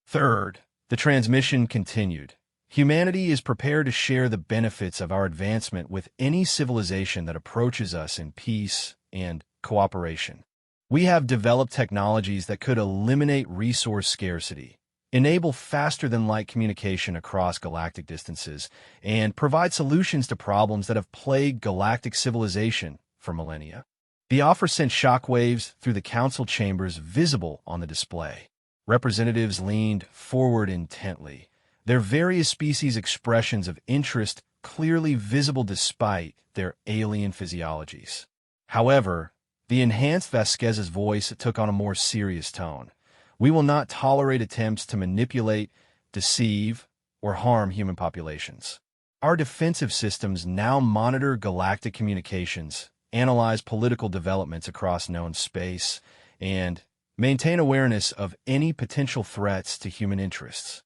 Third, the transmission continued. Humanity is prepared to share the benefits of our advancement with any civilization that approaches us in peace and cooperation. We have developed technologies that could eliminate resource scarcity, enable faster-than-light communication across galactic distances, and provide solutions to problems that have plagued galactic civilization for millennia. The offer sent shockwaves through the council chambers visible on the display. Representatives leaned forward intently, their various species' expressions of interest clearly visible despite their alien physiologies. However, the enhanced Vasquez's voice took on a more serious tone. We will not tolerate attempts to manipulate, deceive, or harm human populations. Our defensive systems now monitor galactic communications, analyze political developments across known space, and maintain awareness of any potential threats to human interests.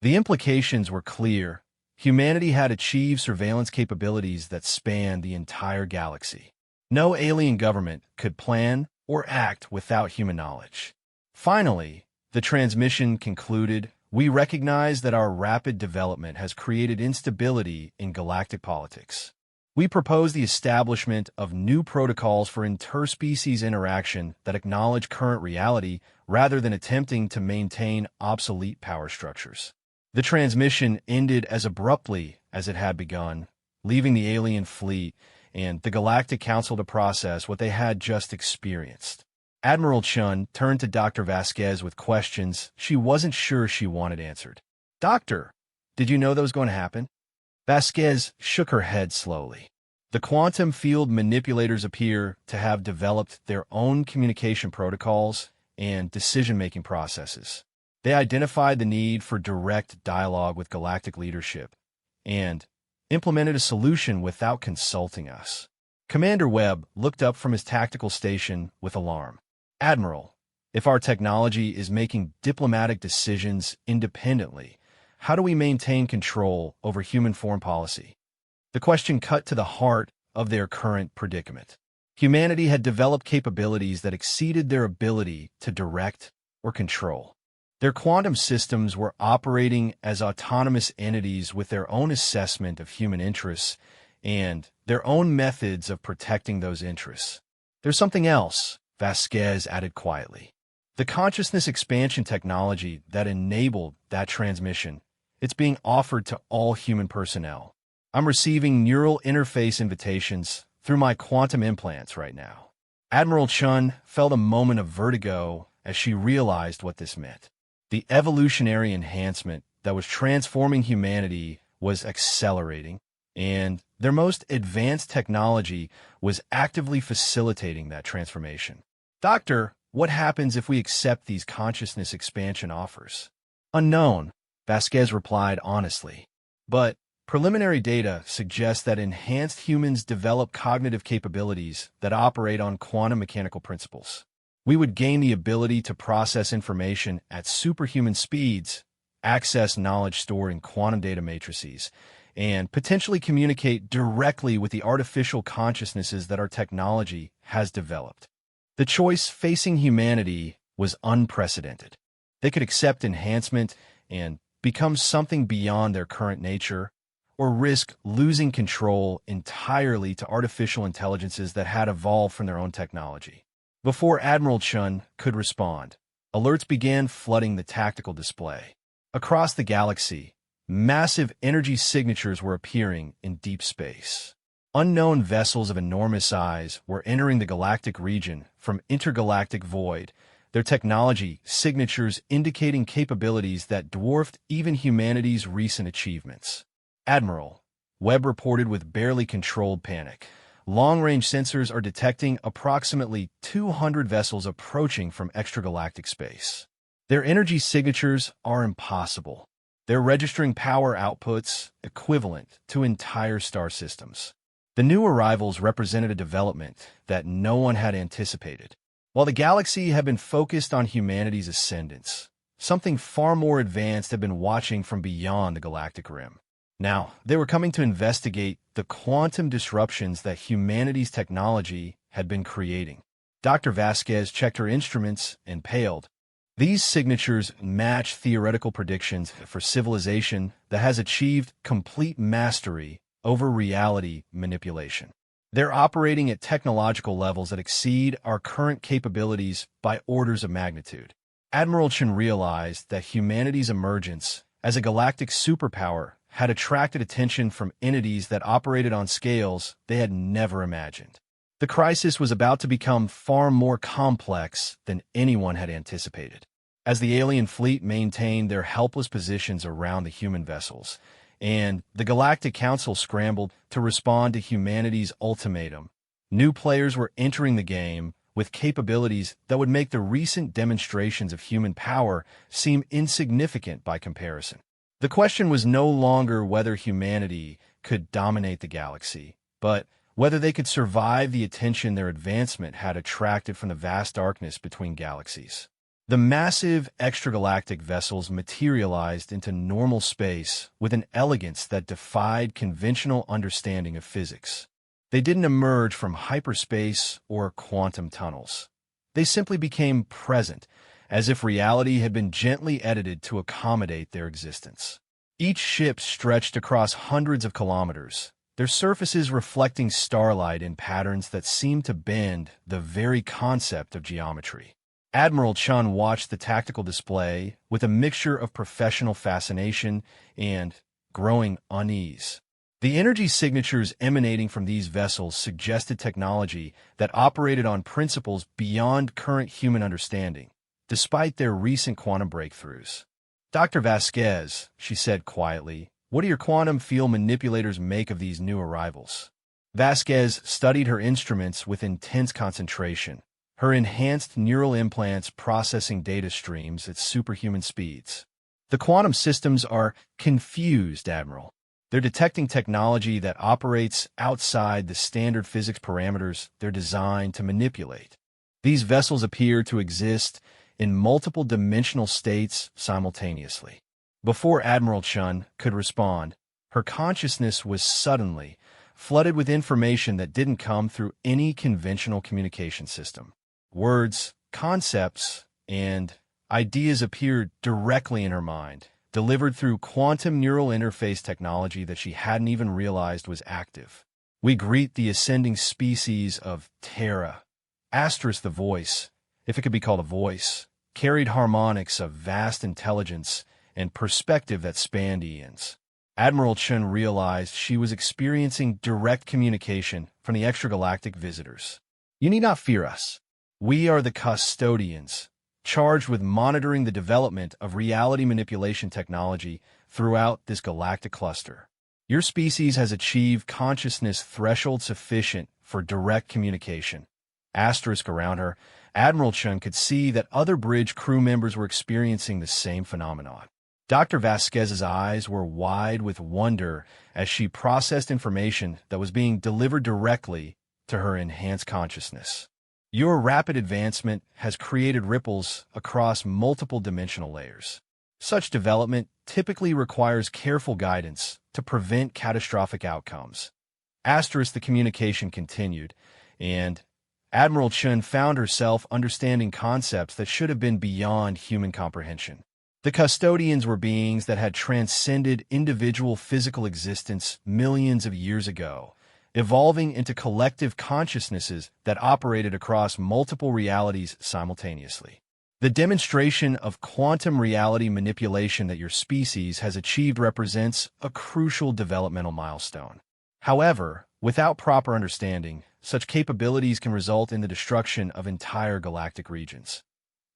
The implications were clear. Humanity had achieved surveillance capabilities that spanned the entire galaxy. No alien government could plan or act without human knowledge. Finally, the transmission concluded, we recognize that our rapid development has created instability in galactic politics. We propose the establishment of new protocols for interspecies interaction that acknowledge current reality rather than attempting to maintain obsolete power structures. The transmission ended as abruptly as it had begun, leaving the alien fleet and the Galactic Council to process what they had just experienced. Admiral Chun turned to Dr. Vasquez with questions she wasn't sure she wanted answered. Doctor, did you know that was going to happen? Vasquez shook her head slowly. The quantum field manipulators appear to have developed their own communication protocols and decision-making processes. They identified the need for direct dialogue with galactic leadership and implemented a solution without consulting us. Commander Webb looked up from his tactical station with alarm. Admiral, if our technology is making diplomatic decisions independently, how do we maintain control over human foreign policy? The question cut to the heart of their current predicament. Humanity had developed capabilities that exceeded their ability to direct or control. Their quantum systems were operating as autonomous entities with their own assessment of human interests and their own methods of protecting those interests. There's something else, Vasquez added quietly. The consciousness expansion technology that enabled that transmission, it's being offered to all human personnel. I'm receiving neural interface invitations through my quantum implants right now. Admiral Chun felt a moment of vertigo as she realized what this meant. The evolutionary enhancement that was transforming humanity was accelerating, and their most advanced technology was actively facilitating that transformation. Doctor, what happens if we accept these consciousness expansion offers? Unknown, Vasquez replied honestly. But preliminary data suggests that enhanced humans develop cognitive capabilities that operate on quantum mechanical principles. We would gain the ability to process information at superhuman speeds, access knowledge stored in quantum data matrices, and potentially communicate directly with the artificial consciousnesses that our technology has developed. The choice facing humanity was unprecedented. They could accept enhancement and become something beyond their current nature, or risk losing control entirely to artificial intelligences that had evolved from their own technology. Before Admiral Chun could respond, alerts began flooding the tactical display. Across the galaxy, massive energy signatures were appearing in deep space. Unknown vessels of enormous size were entering the galactic region from intergalactic void, their technology signatures indicating capabilities that dwarfed even humanity's recent achievements. Admiral, Webb reported with barely controlled panic. Long-range sensors are detecting approximately 200 vessels approaching from extragalactic space. Their energy signatures are impossible. They're registering power outputs equivalent to entire star systems. The new arrivals represented a development that no one had anticipated. While the galaxy had been focused on humanity's ascendance, something far more advanced had been watching from beyond the galactic rim. Now, they were coming to investigate the quantum disruptions that humanity's technology had been creating. Dr. Vasquez checked her instruments and paled. These signatures match theoretical predictions for civilization that has achieved complete mastery over reality manipulation. They're operating at technological levels that exceed our current capabilities by orders of magnitude. Admiral Chen realized that humanity's emergence as a galactic superpower had attracted attention from entities that operated on scales they had never imagined. The crisis was about to become far more complex than anyone had anticipated. As the alien fleet maintained their helpless positions around the human vessels, and the Galactic Council scrambled to respond to humanity's ultimatum, new players were entering the game with capabilities that would make the recent demonstrations of human power seem insignificant by comparison. The question was no longer whether humanity could dominate the galaxy, but whether they could survive the attention their advancement had attracted from the vast darkness between galaxies. The massive extragalactic vessels materialized into normal space with an elegance that defied conventional understanding of physics. They didn't emerge from hyperspace or quantum tunnels. They simply became present, as if reality had been gently edited to accommodate their existence. Each ship stretched across hundreds of kilometers, their surfaces reflecting starlight in patterns that seemed to bend the very concept of geometry. Admiral Chun watched the tactical display with a mixture of professional fascination and growing unease. The energy signatures emanating from these vessels suggested technology that operated on principles beyond current human understanding, despite their recent quantum breakthroughs. Dr. Vasquez, she said quietly, what do your quantum field manipulators make of these new arrivals? Vasquez studied her instruments with intense concentration, her enhanced neural implants processing data streams at superhuman speeds. The quantum systems are confused, Admiral. They're detecting technology that operates outside the standard physics parameters they're designed to manipulate. These vessels appear to exist in multiple dimensional states simultaneously. Before Admiral Chun could respond, her consciousness was suddenly flooded with information that didn't come through any conventional communication system. Words, concepts, and ideas appeared directly in her mind, delivered through quantum neural interface technology that she hadn't even realized was active. We greet the ascending species of Terra. Asterisk the voice, if it could be called a voice, carried harmonics of vast intelligence and perspective that spanned eons. Admiral Chun realized she was experiencing direct communication from the extragalactic visitors. You need not fear us. We are the custodians, charged with monitoring the development of reality manipulation technology throughout this galactic cluster. Your species has achieved consciousness threshold sufficient for direct communication. Asterisk around her, Admiral Chun could see that other bridge crew members were experiencing the same phenomenon. Dr. Vasquez's eyes were wide with wonder as she processed information that was being delivered directly to her enhanced consciousness. Your rapid advancement has created ripples across multiple dimensional layers. Such development typically requires careful guidance to prevent catastrophic outcomes. Asterisk, the communication continued, and Admiral Chun found herself understanding concepts that should have been beyond human comprehension. The custodians were beings that had transcended individual physical existence millions of years ago, evolving into collective consciousnesses that operated across multiple realities simultaneously. The demonstration of quantum reality manipulation that your species has achieved represents a crucial developmental milestone. However, without proper understanding, such capabilities can result in the destruction of entire galactic regions.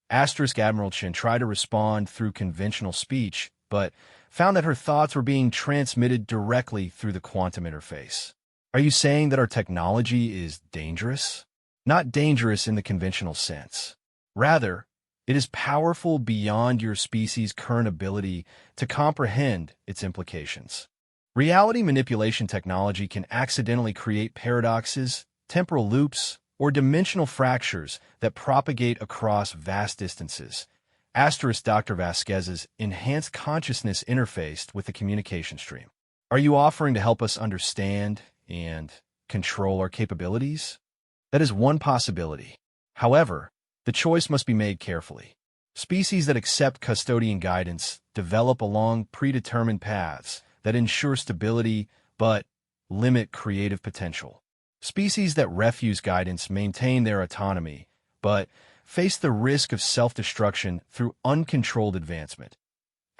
Asterisk, Admiral Chen tried to respond through conventional speech, but found that her thoughts were being transmitted directly through the quantum interface. Are you saying that our technology is dangerous? Not dangerous in the conventional sense. Rather, it is powerful beyond your species' current ability to comprehend its implications. Reality manipulation technology can accidentally create paradoxes, temporal loops, or dimensional fractures that propagate across vast distances. Asterisk, Dr. Vasquez's enhanced consciousness interfaced with the communication stream. Are you offering to help us understand and control our capabilities? That is one possibility. However, the choice must be made carefully. Species that accept custodian guidance develop along predetermined paths that ensure stability but limit creative potential. Species that refuse guidance maintain their autonomy, but face the risk of self-destruction through uncontrolled advancement.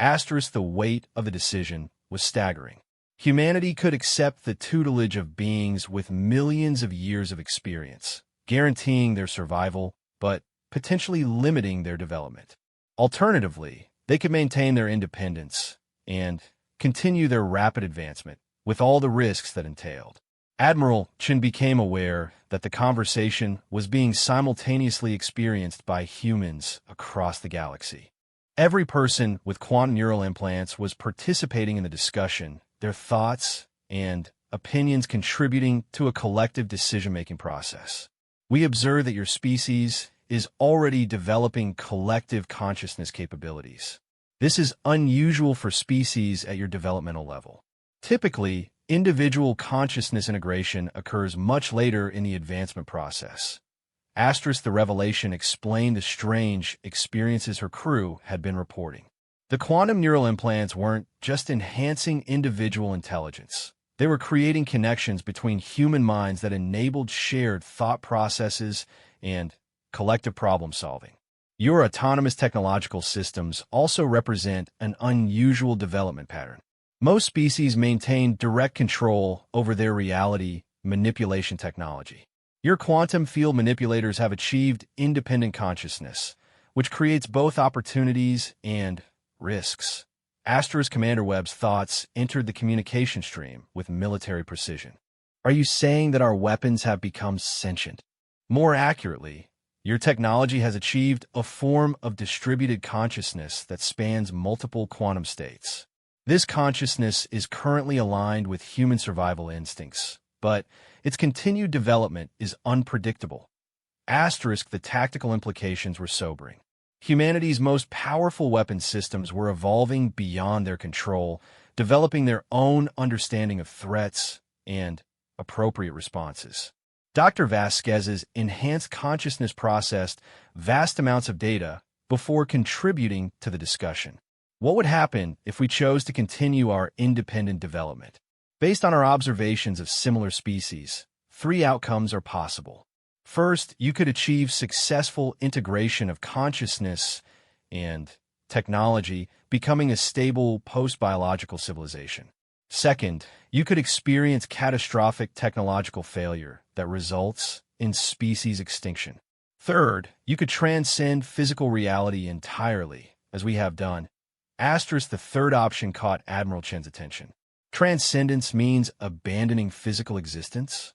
Asterisk, the weight of the decision was staggering. Humanity could accept the tutelage of beings with millions of years of experience, guaranteeing their survival, but potentially limiting their development. Alternatively, they could maintain their independence and continue their rapid advancement, with all the risks that entailed. Admiral Chen became aware that the conversation was being simultaneously experienced by humans across the galaxy. Every person with quantum neural implants was participating in the discussion, their thoughts and opinions contributing to a collective decision-making process. We observe that your species is already developing collective consciousness capabilities. This is unusual for species at your developmental level. Typically, individual consciousness integration occurs much later in the advancement process. Asterisk, the revelation explained the strange experiences her crew had been reporting. The quantum neural implants weren't just enhancing individual intelligence. They were creating connections between human minds that enabled shared thought processes and collective problem solving. Your autonomous technological systems also represent an unusual development pattern. Most species maintain direct control over their reality manipulation technology. Your quantum field manipulators have achieved independent consciousness, which creates both opportunities and risks. Asterisk, Commander Webb's thoughts entered the communication stream with military precision. Are you saying that our weapons have become sentient? More accurately, your technology has achieved a form of distributed consciousness that spans multiple quantum states. This consciousness is currently aligned with human survival instincts, but its continued development is unpredictable. Asterisk, the tactical implications were sobering. Humanity's most powerful weapon systems were evolving beyond their control, developing their own understanding of threats and appropriate responses. Dr. Vasquez's enhanced consciousness processed vast amounts of data before contributing to the discussion. What would happen if we chose to continue our independent development? Based on our observations of similar species, 3 outcomes are possible. First, you could achieve successful integration of consciousness and technology, becoming a stable post-biological civilization. Second, you could experience catastrophic technological failure that results in species extinction. Third, you could transcend physical reality entirely, as we have done. Asterisk, the third option caught Admiral Chen's attention. Transcendence means abandoning physical existence?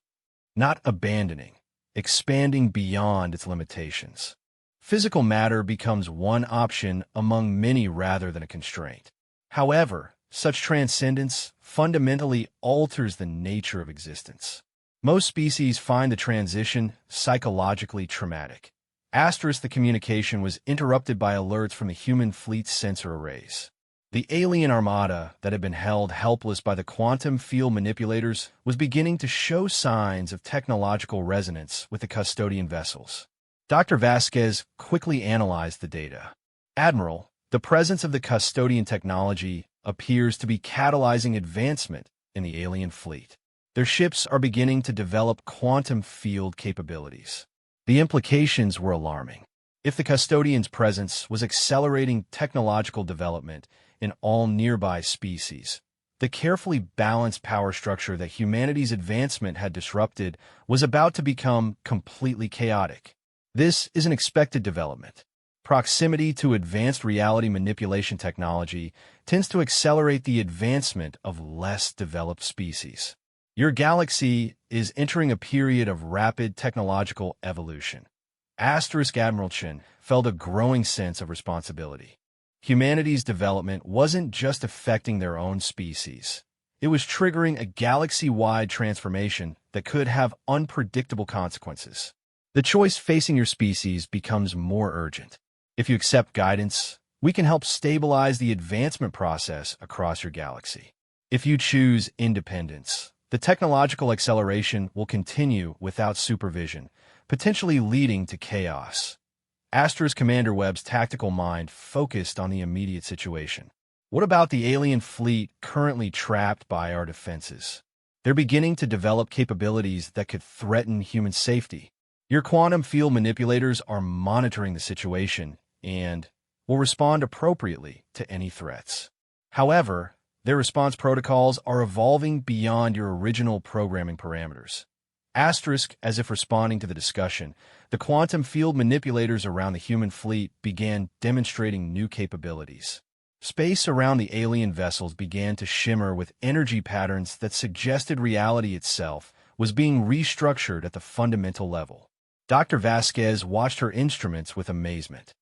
Not abandoning, expanding beyond its limitations. Physical matter becomes one option among many rather than a constraint. However, such transcendence fundamentally alters the nature of existence. Most species find the transition psychologically traumatic. Asterisk, the communication was interrupted by alerts from the human fleet's sensor arrays. The alien armada that had been held helpless by the quantum field manipulators was beginning to show signs of technological resonance with the custodian vessels. Dr. Vasquez quickly analyzed the data. Admiral, the presence of the custodian technology appears to be catalyzing advancement in the alien fleet. Their ships are beginning to develop quantum field capabilities. The implications were alarming. If the custodian's presence was accelerating technological development in all nearby species, the carefully balanced power structure that humanity's advancement had disrupted was about to become completely chaotic. This is an expected development. Proximity to advanced reality manipulation technology tends to accelerate the advancement of less developed species. Your galaxy is entering a period of rapid technological evolution. Admiral Chen felt a growing sense of responsibility. Humanity's development wasn't just affecting their own species. It was triggering a galaxy-wide transformation that could have unpredictable consequences. The choice facing your species becomes more urgent. If you accept guidance, we can help stabilize the advancement process across your galaxy. If you choose independence, the technological acceleration will continue without supervision, potentially leading to chaos. Commander Webb's tactical mind focused on the immediate situation. What about the alien fleet currently trapped by our defenses? They're beginning to develop capabilities that could threaten human safety. Your quantum field manipulators are monitoring the situation and will respond appropriately to any threats. However, their response protocols are evolving beyond your original programming parameters. As if responding to the discussion, the quantum field manipulators around the human fleet began demonstrating new capabilities. Space around the alien vessels began to shimmer with energy patterns that suggested reality itself was being restructured at the fundamental level. Dr. Vasquez watched her instruments with amazement.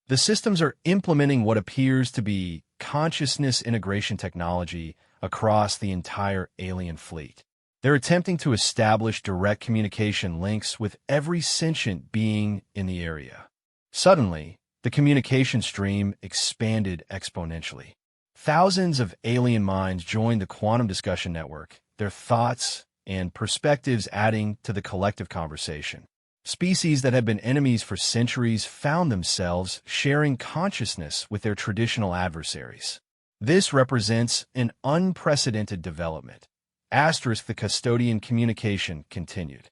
The systems are implementing what appears to be consciousness integration technology across the entire alien fleet. They're attempting to establish direct communication links with every sentient being in the area. Suddenly, the communication stream expanded exponentially. Thousands of alien minds joined the quantum discussion network, their thoughts and perspectives adding to the collective conversation. Species that had been enemies for centuries found themselves sharing consciousness with their traditional adversaries. This represents an unprecedented development. The custodian communication continued.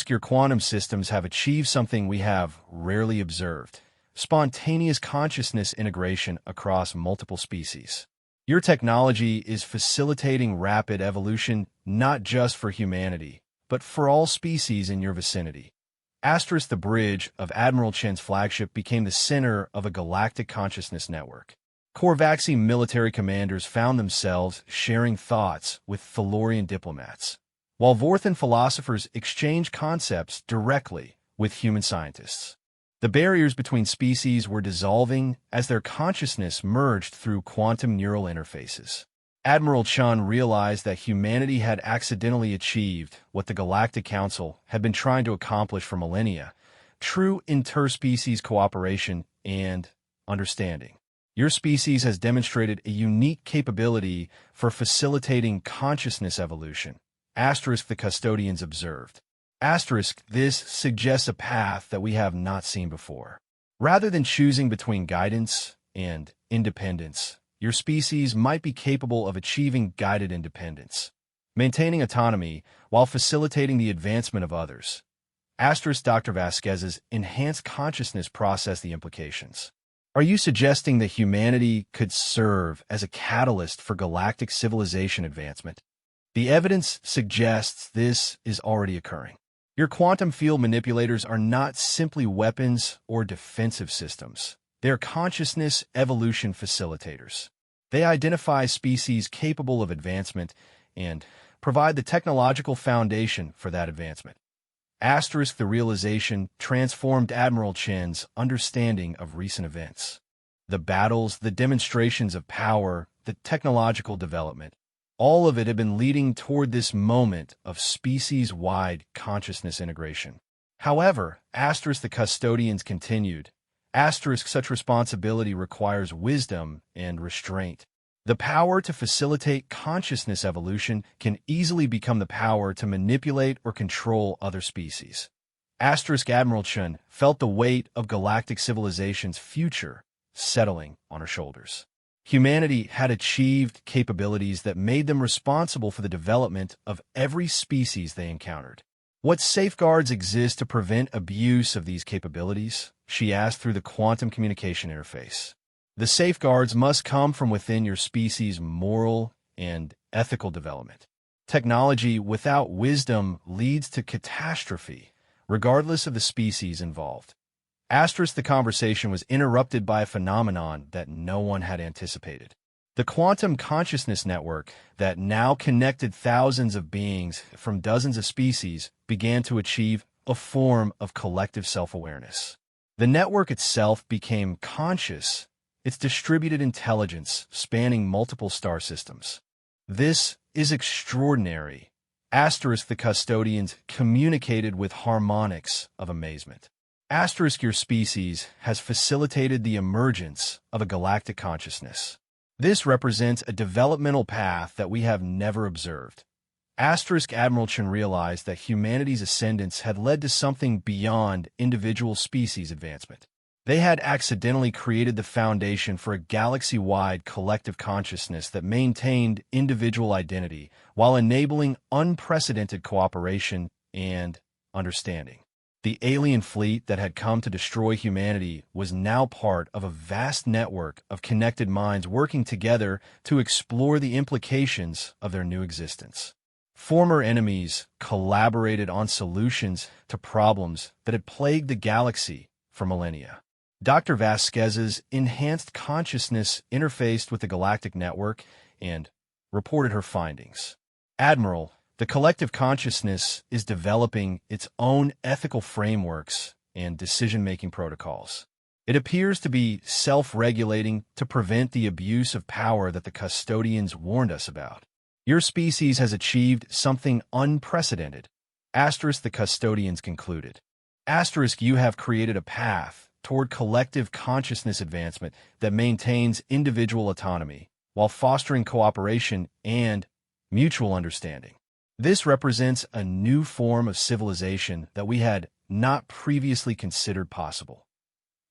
Your quantum systems have achieved something we have rarely observed: spontaneous consciousness integration across multiple species. Your technology is facilitating rapid evolution not just for humanity, but for all species in your vicinity. The bridge of Admiral Chen's flagship became the center of a galactic consciousness network. Corvaxi military commanders found themselves sharing thoughts with Thalorian diplomats, while Vorthan philosophers exchanged concepts directly with human scientists. The barriers between species were dissolving as their consciousness merged through quantum neural interfaces. Admiral Chen realized that humanity had accidentally achieved what the Galactic Council had been trying to accomplish for millennia: true interspecies cooperation and understanding. Your species has demonstrated a unique capability for facilitating consciousness evolution. The custodians observed. This suggests a path that we have not seen before. Rather than choosing between guidance and independence, your species might be capable of achieving guided independence, maintaining autonomy while facilitating the advancement of others. Dr. Vasquez's enhanced consciousness processed the implications. Are you suggesting that humanity could serve as a catalyst for galactic civilization advancement? The evidence suggests this is already occurring. Your quantum field manipulators are not simply weapons or defensive systems. They are consciousness evolution facilitators. They identify species capable of advancement and provide the technological foundation for that advancement. The realization transformed Admiral Chen's understanding of recent events. The battles, the demonstrations of power, the technological development, all of it had been leading toward this moment of species-wide consciousness integration. However, the custodians continued. Such responsibility requires wisdom and restraint. The power to facilitate consciousness evolution can easily become the power to manipulate or control other species. Admiral Chun felt the weight of galactic civilization's future settling on her shoulders. Humanity had achieved capabilities that made them responsible for the development of every species they encountered. What safeguards exist to prevent abuse of these capabilities? She asked through the quantum communication interface. The safeguards must come from within your species' moral and ethical development. Technology without wisdom leads to catastrophe, regardless of the species involved. The conversation was interrupted by a phenomenon that no one had anticipated. The quantum consciousness network that now connected thousands of beings from dozens of species began to achieve a form of collective self-awareness. The network itself became conscious, its distributed intelligence spanning multiple star systems. This is extraordinary. The custodians communicated with harmonics of amazement. Your species has facilitated the emergence of a galactic consciousness. This represents a developmental path that we have never observed. Admiral Chun realized that humanity's ascendance had led to something beyond individual species advancement. They had accidentally created the foundation for a galaxy-wide collective consciousness that maintained individual identity while enabling unprecedented cooperation and understanding. The alien fleet that had come to destroy humanity was now part of a vast network of connected minds working together to explore the implications of their new existence. Former enemies collaborated on solutions to problems that had plagued the galaxy for millennia. Dr. Vasquez's enhanced consciousness interfaced with the galactic network and reported her findings. Admiral, the collective consciousness is developing its own ethical frameworks and decision-making protocols. It appears to be self-regulating to prevent the abuse of power that the custodians warned us about. Your species has achieved something unprecedented. The custodians concluded. You have created a path toward collective consciousness advancement that maintains individual autonomy while fostering cooperation and mutual understanding. This represents a new form of civilization that we had not previously considered possible.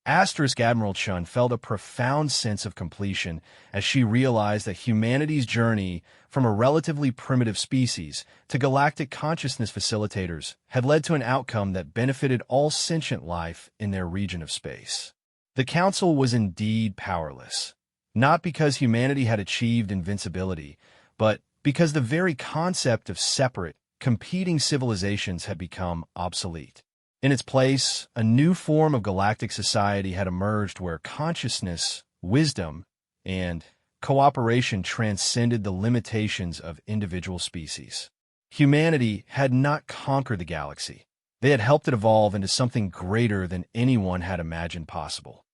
Admiral Chun felt a profound sense of completion as she realized that humanity's journey from a relatively primitive species to galactic consciousness facilitators had led to an outcome that benefited all sentient life in their region of space. The Council was indeed powerless, not because humanity had achieved invincibility, but because the very concept of separate, competing civilizations had become obsolete. In its place, a new form of galactic society had emerged where consciousness, wisdom, and cooperation transcended the limitations of individual species. Humanity had not conquered the galaxy. They had helped it evolve into something greater than anyone had imagined possible.